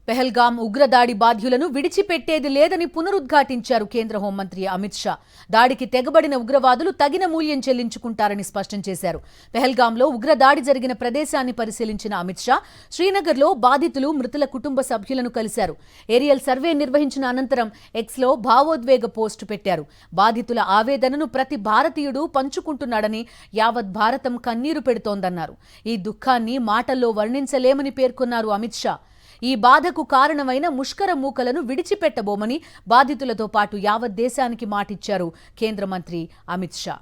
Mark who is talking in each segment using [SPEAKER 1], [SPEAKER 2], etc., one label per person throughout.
[SPEAKER 1] పెహల్గాం ఉగ్రదాడి బాధ్యులను విడిచిపెట్టేది లేదని పునరుద్ఘాటించారు కేంద్ర హోంమంత్రి అమిత్ షా. దాడికి తెగబడిన ఉగ్రవాదులు తగిన మూల్యం చెల్లించుకుంటారని స్పష్టం చేశారు. పెహల్గాంలో ఉగ్రదాడి జరిగిన ప్రదేశాన్ని పరిశీలించిన అమిత్ షా శ్రీనగర్లో బాధితులు, మృతుల కుటుంబ సభ్యులను కలిశారు. ఏరియల్ సర్వే నిర్వహించిన అనంతరం ఎక్స్లో భావోద్వేగ పోస్టు పెట్టారు. బాధితుల ఆవేదనను ప్రతి భారతీయుడు పంచుకుంటున్నాడని, యావత్ భారతం కన్నీరు పెడుతోందన్నారు. ఈ దుఃఖాన్ని మాటల్లో వర్ణించలేమని పేర్కొన్నారు అమిత్ షా. ఈ బాధకు కారణమైన ముష్కర మూకలను విడిచిపెట్టబోమని బాధితులతో పాటు యావత్ దేశానికి మాటిచ్చారు కేంద్ర మంత్రి అమిత్ షా.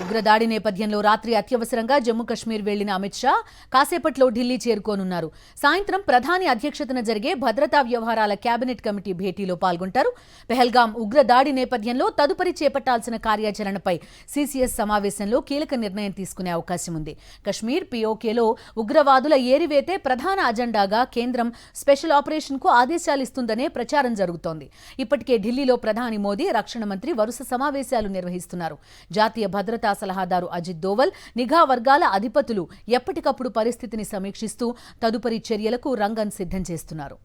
[SPEAKER 1] ఉగ్రదాడి నేపథ్యంలో రాత్రి అత్యవసరంగా జమ్మూ కశ్మీర్ వెళ్లిన అమిత్ షా కాసేపట్లో ఢిల్లీ చేరుకోనున్నారు. సాయంత్రం ప్రధాని అధ్యక్షతన జరిగే భద్రతా వ్యవహారాల కేబినెట్ కమిటీ భేటీలో పాల్గొంటారు. పెహల్గాం ఉగ్రదాడి నేపథ్యంలో తదుపరి చేపట్టాల్సిన కార్యాచరణపై సీసీఎస్ సమావేశంలో కీలక నిర్ణయం తీసుకునే అవకాశం ఉంది. కశ్మీర్ పీఓకేలో ఉగ్రవాదుల ఏరివేతే ప్రధాన అజెండాగా కేంద్రం స్పెషల్ ఆపరేషన్కు ఆదేశాలిస్తుందనే ప్రచారం జరుగుతోంది. ఇప్పటికే ఢిల్లీలో ప్రధాని మోదీ, రక్షణ మంత్రి వరుస సమావేశాలు నిర్వహిస్తున్నారు. జాతీయ భద్రతా సలహాదారు అజిత్ దోవల్, నిఘా వర్గాల అధిపతులు ఎప్పటికప్పుడు పరిస్థితిని సమీక్షిస్తూ తదుపరి చర్యలకు రంగం సిద్ధం చేస్తున్నారు.